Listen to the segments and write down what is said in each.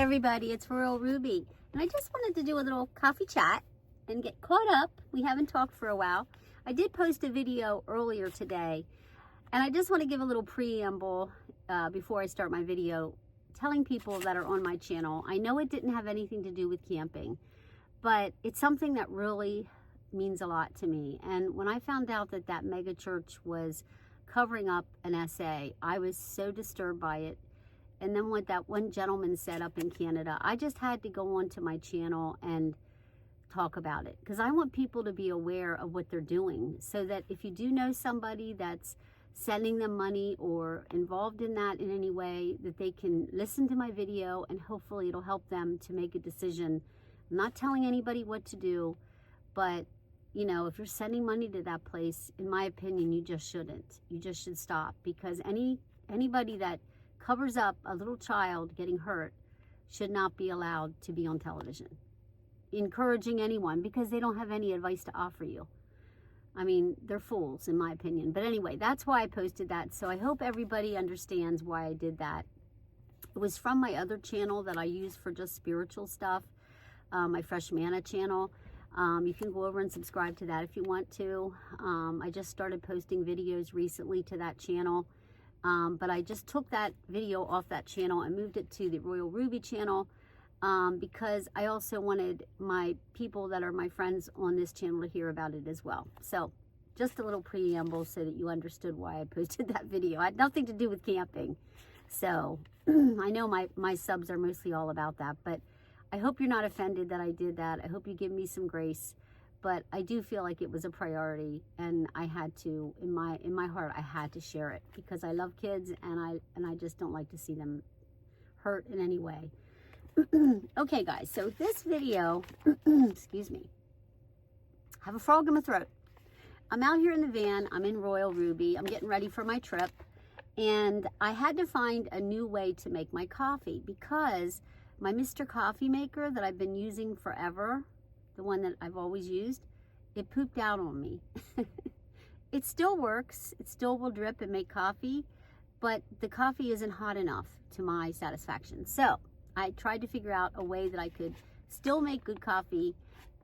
everybody, it's Royal Ruby, and I just wanted to do a little coffee chat and get caught up. We haven't talked for a while. I did post a video earlier today, and I just want to give a little preamble before I start my video, telling people that are on my channel. I know it didn't have anything to do with camping, but it's something that really means a lot to me. And when I found out that that mega church was covering up an essay, I was so disturbed by it. And then what that one gentleman said up in Canada, I just had to go onto my channel and talk about it, because I want people to be aware of what they're doing, so that if you do know somebody that's sending them money or involved in that in any way, that they can listen to my video and hopefully it'll help them to make a decision. I'm not telling anybody what to do, but you know, if you're sending money to that place, in my opinion, you just shouldn't. You just should stop, because anybody that covers up a little child getting hurt should not be allowed to be on television encouraging anyone, because they don't have any advice to offer you. I mean, they're fools in my opinion. But anyway, that's why I posted that. So I hope everybody understands why I did that. It was from my other channel that I use for just spiritual stuff, my Fresh Manna channel. You can go over and subscribe to that if you want to. I just started posting videos recently to that channel. But I just took that video off that channel and moved it to the Royal Ruby channel, because I also wanted my people that are my friends on this channel to hear about it as well. So just a little preamble so that you understood why I posted that video. It had nothing to do with camping. So I know my subs are mostly all about that, but I hope you're not offended that I did that. I hope you give me some grace. But I do feel like it was a priority, and I had to, in my heart, I had to share it, because I love kids, and I just don't like to see them hurt in any way. Okay, guys, so this video, excuse me, I have a frog in my throat. I'm out here in the van. I'm in Royal Ruby. I'm getting ready for my trip, and I had to find a new way to make my coffee, because my Mr. Coffee maker that I've been using forever, the one that I've always used, it pooped out on me. It still works. It still will drip and make coffee, but the coffee isn't hot enough to my satisfaction. So I tried to figure out a way that I could still make good coffee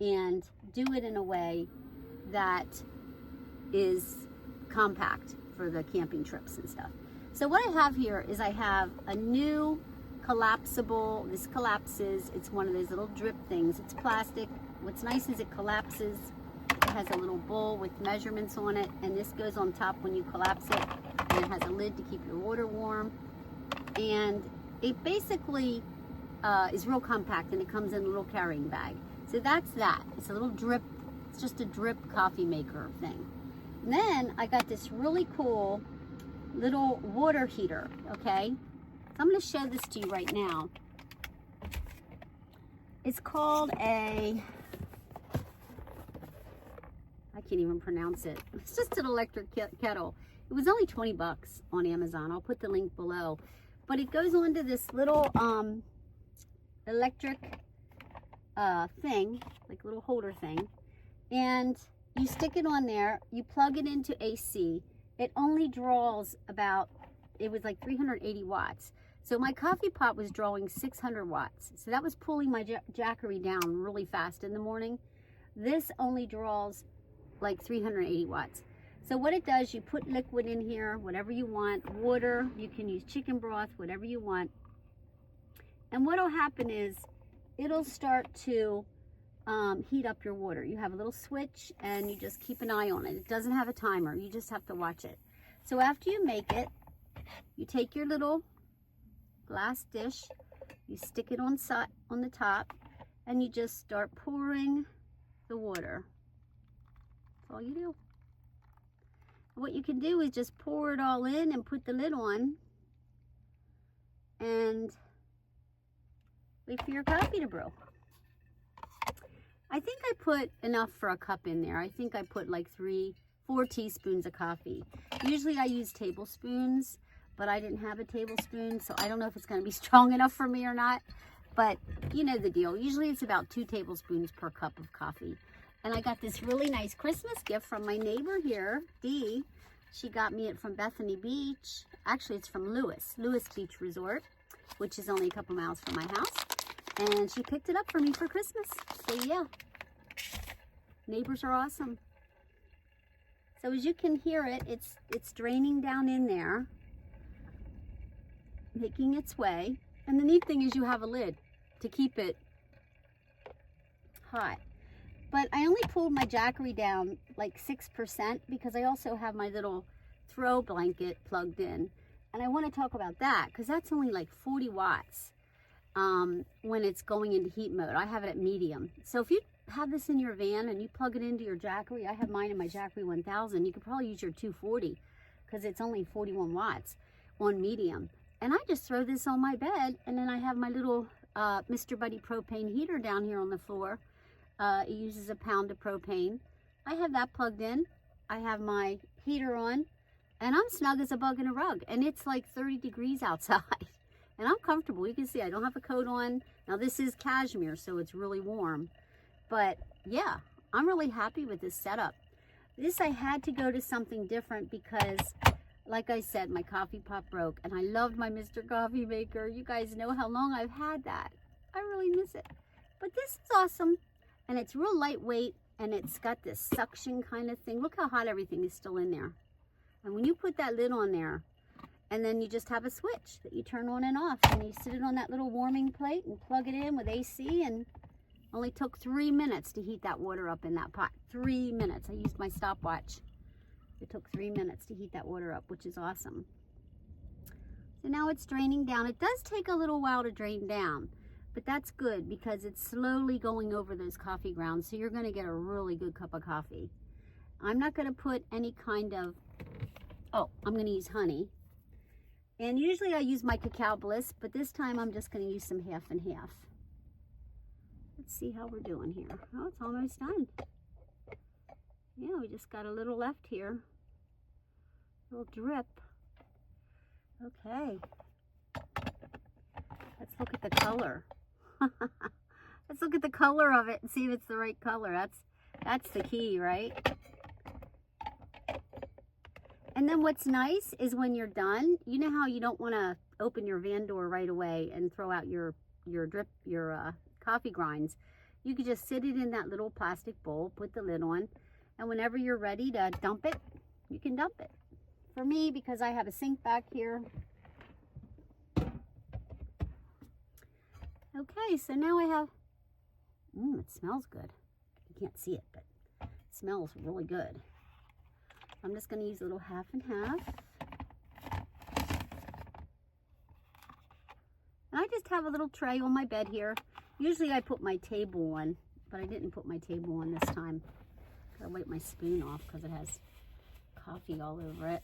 and do it in a way that is compact for the camping trips and stuff. So what I have here is I have a new collapsible. This collapses. It's one of those little drip things. It's plastic. What's nice is it collapses. It has a little bowl with measurements on it, and this goes on top when you collapse it, and it has a lid to keep your water warm. And it basically is real compact, and it comes in a little carrying bag. So that's that. It's a little drip. It's just a drip coffee maker thing. And then I got this really cool little water heater. Okay, so I'm going to show this to you right now. It's called a, I can't even pronounce it. It's just an electric kettle. It was only 20 bucks on Amazon. I'll put the link below. But it goes onto this little electric thing, like little holder thing. And you stick it on there. You plug it into AC. It only draws about, it was like 380 watts. So my coffee pot was drawing 600 watts. So that was pulling my Jackery down really fast in the morning. This only draws like 380 watts. So what it does, you put liquid in here, whatever you want, water, you can use chicken broth, whatever you want. And what'll happen is it'll start to heat up your water. You have a little switch and you just keep an eye on it. It doesn't have a timer, you just have to watch it. So after you make it, you take your little glass dish, you stick it on the top, and you just start pouring the water. That's all you do. What you can do is just pour it all in and put the lid on and wait for your coffee to brew. I think I put enough for a cup in there. I think I put like 4 teaspoons of coffee. Usually I use tablespoons, but I didn't have a tablespoon, so I don't know if it's going to be strong enough for me or not. But you know the deal. Usually it's about 2 tablespoons per cup of coffee. And I got this really nice Christmas gift from my neighbor here, Dee. She got me it from Bethany Beach. Actually, it's from Lewis Beach Resort. which is only a couple miles from my house. And she picked it up for me for Christmas. So yeah, neighbors are awesome. So as you can hear it, it's draining down in there, making its way. And the neat thing is you have a lid to keep it hot. But I only pulled my Jackery down like 6% because I also have my little throw blanket plugged in. And I want to talk about that because that's only like 40 watts when it's going into heat mode. I have it at medium. So if you have this in your van and you plug it into your Jackery, I have mine in my Jackery 1000, you could probably use your 240 because it's only 41 watts on medium. And I just throw this on my bed, and then I have my little Mr. Buddy propane heater down here on the floor. It uses 1 pound of propane. I have that plugged in. I have my heater on, and I'm snug as a bug in a rug. And it's like 30 degrees outside, and I'm comfortable. You can see I don't have a coat on. Now this is cashmere, so it's really warm. But yeah, I'm really happy with this setup. This I had to go to something different because, like I said, my coffee pot broke, and I loved my Mr. Coffee Maker. You guys know how long I've had that. I really miss it. But this is awesome, and it's real lightweight, and it's got this suction kind of thing. Look how hot everything is still in there. And when you put that lid on there, and then you just have a switch that you turn on and off, and you sit it on that little warming plate and plug it in with AC, and only took 3 minutes to heat that water up in that pot. 3 minutes. I used my stopwatch. It took 3 minutes to heat that water up, which is awesome. So now it's draining down. It does take a little while to drain down, but that's good because it's slowly going over those coffee grounds, so you're going to get a really good cup of coffee. I'm not going to put any kind of, I'm going to use honey. And usually I use my Cacao Bliss, but this time I'm just going to use some half and half. Let's see how we're doing here. Oh, it's almost done. Yeah, we just got a little left here. A little drip. Okay. Let's look at the color. Let's look at the color of it and see if it's the right color. That's the key, right? And then what's nice is when you're done, you know how you don't want to open your van door right away and throw out your coffee grinds. You could just sit it in that little plastic bowl, put the lid on, and whenever you're ready to dump it, you can dump it. For me, because I have a sink back here. Okay, so now I have, it smells good. You can't see it, but it smells really good. I'm just going to use a little half and half. And I just have a little tray on my bed here. Usually I put my table on, but I didn't put my table on this time. Gotta wipe my spoon off because it has coffee all over it.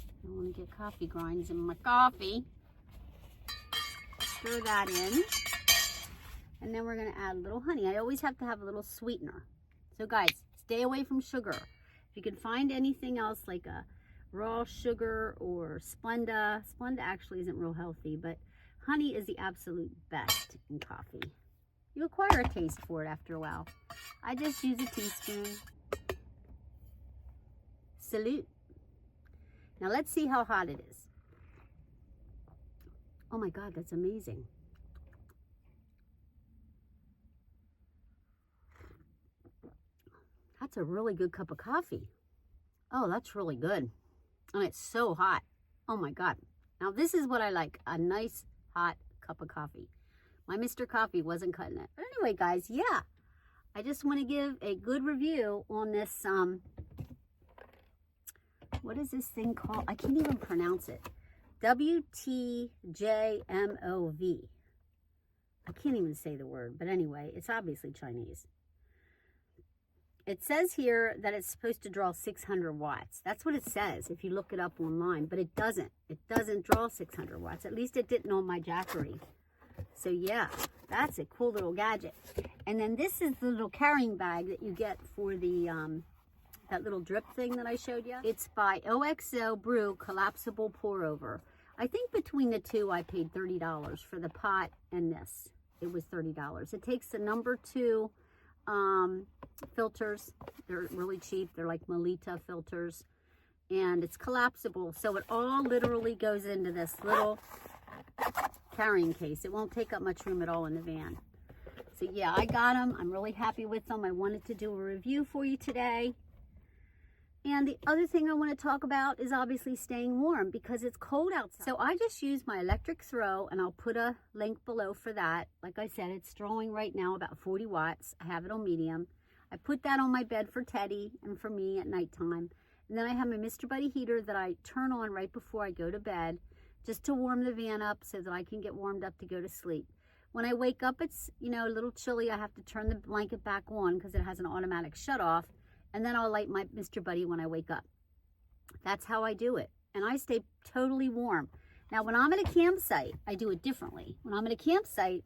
I don't want to get coffee grinds in my coffee. Stir that in. And then we're going to add a little honey. I always have to have a little sweetener. So guys, stay away from sugar. If you can find anything else like a raw sugar or Splenda. Splenda actually isn't real healthy, but honey is the absolute best in coffee. You acquire a taste for it after a while. I just use a teaspoon. Salute. Now let's see how hot it is. Oh my God, that's amazing. That's a really good cup of coffee. Oh, that's really good. And it's so hot. Oh my God. Now this is what I like, a nice hot cup of coffee. My Mr. Coffee wasn't cutting it. But anyway, guys, yeah. I just want to give a good review on this, what is this thing called? I can't even pronounce it. WTJMOV. I can't even say the word, but anyway, it's obviously Chinese. It says here that it's supposed to draw 600 watts. That's what it says if you look it up online, but it doesn't. It doesn't draw 600 watts. At least it didn't on my Jackery. So yeah, that's a cool little gadget. And then this is the little carrying bag that you get for the that little drip thing that I showed you. It's by OXO Brew Collapsible Pour Over. I think between the two I paid $30 for the pot and this. It was $30. It takes the number 2 filters. They're really cheap. They're like Melita filters. and it's collapsible. So it all literally goes into this little carrying case. It won't take up much room at all in the van. So yeah, I got them. I'm really happy with them. I wanted to do a review for you today. And the other thing I want to talk about is obviously staying warm because it's cold outside. So I just use my electric throw, and I'll put a link below for that. Like I said, it's throwing right now about 40 watts. I have it on medium. I put that on my bed for Teddy and for me at nighttime. And then I have my Mr. Buddy heater that I turn on right before I go to bed just to warm the van up so that I can get warmed up to go to sleep. When I wake up, it's, you know, a little chilly. I have to turn the blanket back on because it has an automatic shut off. And then I'll light my Mr. Buddy when I wake up. That's how I do it. And I stay totally warm. Now, when I'm at a campsite, I do it differently. When I'm at a campsite,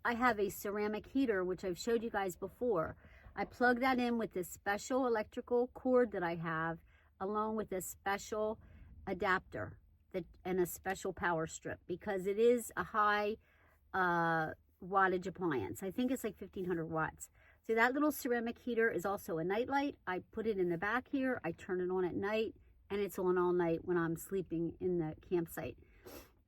I have a ceramic heater, which I've showed you guys before. I plug that in with this special electrical cord that I have, along with a special adapter and a special power strip, because it is a high wattage appliance. I think it's like 1500 watts. So that little ceramic heater is also a night light. I put it in the back here. I turn it on at night, and it's on all night when I'm sleeping in the campsite.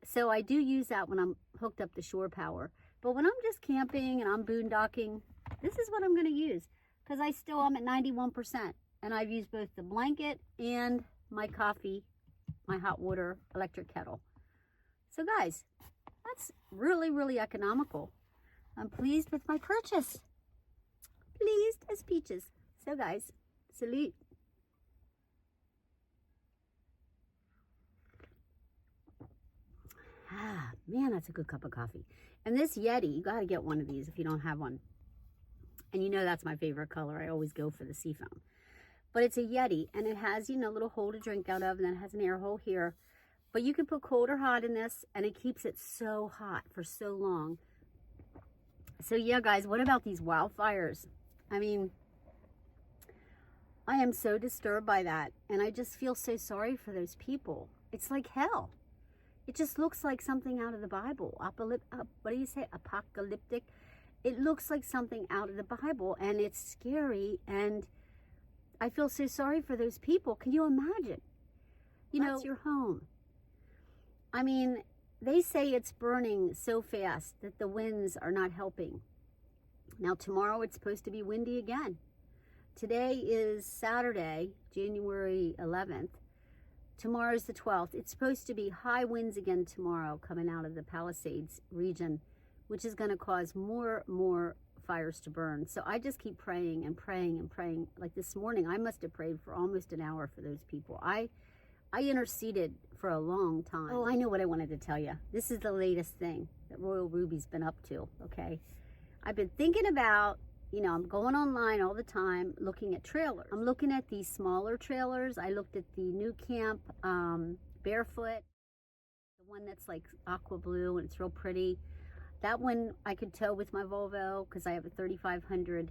So I do use that when I'm hooked up to shore power. But when I'm just camping and I'm boondocking, this is what I'm going to use, because I'm at 91%. And I've used both the blanket and my coffee, my hot water electric kettle. So guys, that's really, really economical. I'm pleased with my purchase. Pleased as peaches. So guys, salute. Ah, man, that's a good cup of coffee. And this Yeti, you got to get one of these if you don't have one. And you know that's my favorite color. I always go for the seafoam. But it's a Yeti, and it has, you know, a little hole to drink out of, and then it has an air hole here. But you can put cold or hot in this, and it keeps it so hot for so long. So yeah, guys, what about these wildfires? I mean, I am so disturbed by that, and I just feel so sorry for those people. It's like hell. It just looks like something out of the Bible. What do you say? Apocalyptic. It looks like something out of the Bible, and it's scary, and I feel so sorry for those people. Can you imagine? You know, it's your home. I mean, they say it's burning so fast that the winds are not helping. Now, tomorrow it's supposed to be windy again. Today is Saturday, January 11th. Tomorrow's the 12th. It's supposed to be high winds again tomorrow coming out of the Palisades region, which is going to cause more fires to burn. So I just keep praying and praying and praying. Like this morning, I must have prayed for almost an hour for those people. I interceded for a long time. Oh, I know what I wanted to tell you. This is the latest thing that Royal Ruby's been up to, okay? I've been thinking about, you know, I'm going online all the time looking at trailers. I'm looking at these smaller trailers. I looked at the New Camp Barefoot, the one that's like aqua blue and it's real pretty. That one I could tow with my Volvo because I have a 3,500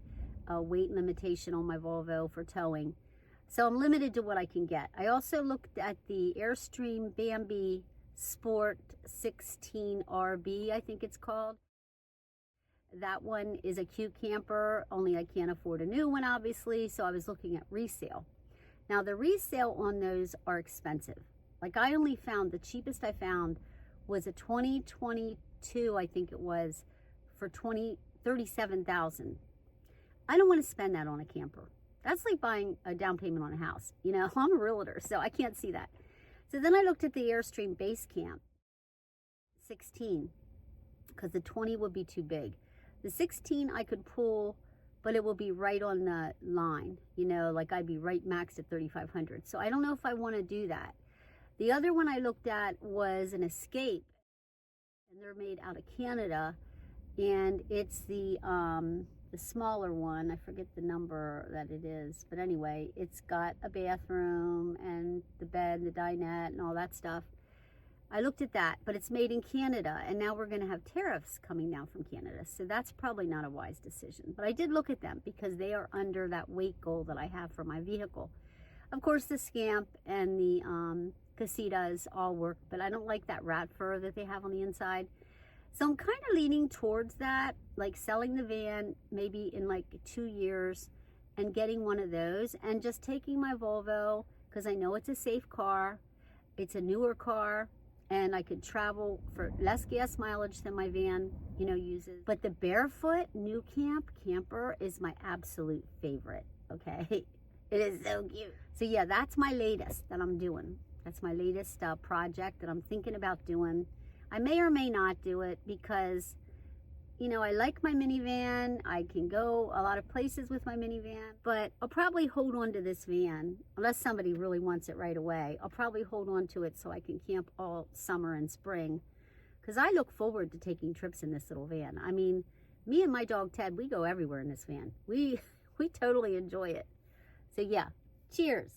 weight limitation on my Volvo for towing. So I'm limited to what I can get. I also looked at the Airstream Bambi Sport 16RB, I think it's called. That one is a cute camper, only I can't afford a new one, obviously, so I was looking at resale. Now, the resale on those are expensive. Like, I only found, the cheapest I found was a 2022, I think it was, for $37,000. I don't want to spend that on a camper. That's like buying a down payment on a house. You know, I'm a realtor, so I can't see that. So then I looked at the Airstream Base Camp 16, because the 20 would be too big. The 16 I could pull, but it will be right on the line. You know, like I'd be right maxed at 3,500. So I don't know if I want to do that. The other one I looked at was an Escape, and they're made out of Canada, and it's the smaller one. I forget the number that it is, but anyway, it's got a bathroom and the bed, the dinette, and all that stuff. I looked at that, but it's made in Canada, and now we're going to have tariffs coming down from Canada, so that's probably not a wise decision. But I did look at them because they are under that weight goal that I have for my vehicle. Of course, the Scamp and the Casitas all work, but I don't like that rat fur that they have on the inside. So I'm kind of leaning towards that, like selling the van maybe in like 2 years and getting one of those and just taking my Volvo, because I know it's a safe car. It's a newer car, and I could travel for less gas mileage than my van, you know, uses. But the barefoot new camper is my absolute favorite, okay? It is so cute. So yeah, that's my latest that I'm doing. That's my latest project that I'm thinking about doing. I may or may not do it because, you know, I like my minivan. I can go a lot of places with my minivan, but I'll probably hold on to this van unless somebody really wants it right away. I'll probably hold on to it so I can camp all summer and spring, because I look forward to taking trips in this little van. I mean, me and my dog Ted, we go everywhere in this van. We totally enjoy it. So yeah, cheers.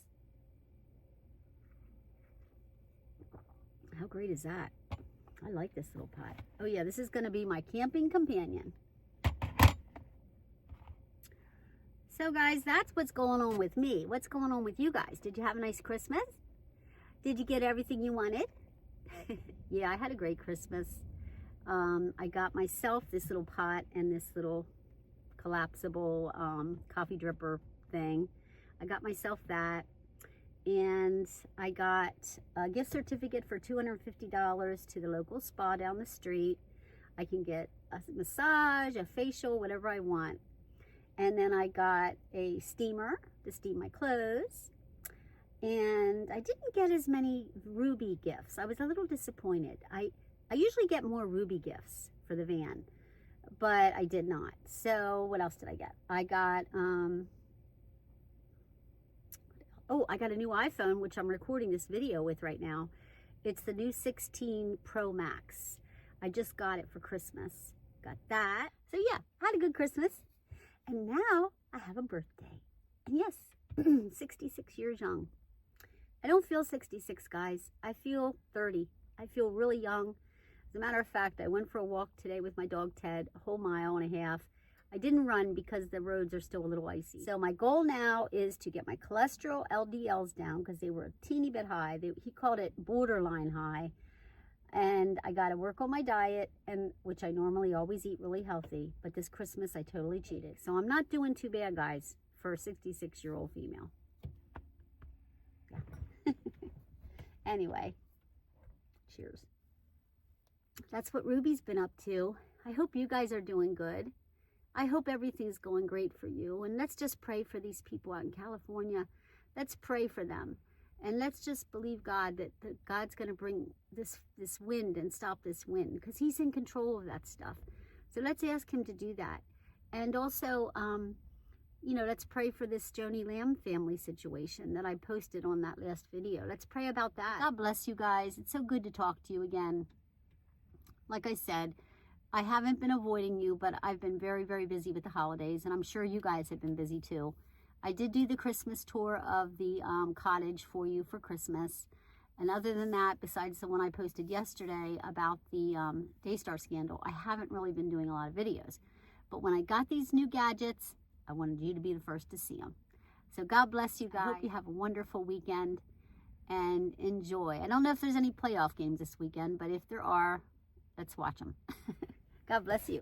How great is that? I like this little pot. Oh yeah, this is going to be my camping companion. So guys, that's what's going on with me. What's going on with you guys? Did you have a nice Christmas? Did you get everything you wanted? Yeah, I had a great Christmas. I got myself this little pot and this little collapsible coffee dripper thing. I got myself that. And I got a gift certificate for $250 to the local spa down the street. I can get a massage, a facial, whatever I want. And then I got a steamer to steam my clothes. And I didn't get as many Ruby gifts. I was a little disappointed. I usually get more Ruby gifts for the van, but I did not. So what else did I get? I got... oh, I got a new iPhone, which I'm recording this video with right now. It's the new 16 Pro Max. I just got it for Christmas. Got that. So yeah, had a good Christmas. And now I have a birthday. And yes, 66 years young. I don't feel 66, guys. I feel 30. I feel really young. As a matter of fact, I went for a walk today with my dog Ted, a whole mile and a half. I didn't run because the roads are still a little icy. So my goal now is to get my cholesterol LDLs down because they were a teeny bit high. He called it borderline high. And I got to work on my diet, and which I normally always eat really healthy. But this Christmas, I totally cheated. So I'm not doing too bad, guys, for a 66-year-old female. Yeah. Anyway, cheers. That's what Ruby's been up to. I hope you guys are doing good. I hope everything's going great for you. And let's just pray for these people out in California. Let's pray for them. And let's just believe God that God's going to bring this wind and stop this wind, because he's in control of that stuff. So let's ask him to do that. And also, you know, let's pray for this Joni Lamb family situation that I posted on that last video. Let's pray about that. God bless you guys. It's so good to talk to you again. Like I said, I haven't been avoiding you, but I've been very, very busy with the holidays, and I'm sure you guys have been busy too. I did do the Christmas tour of the cottage for you for Christmas. And other than that, besides the one I posted yesterday about the Daystar scandal, I haven't really been doing a lot of videos. But when I got these new gadgets, I wanted you to be the first to see them. So God bless you guys. I hope you have a wonderful weekend and enjoy. I don't know if there's any playoff games this weekend, but if there are, let's watch them. God bless you.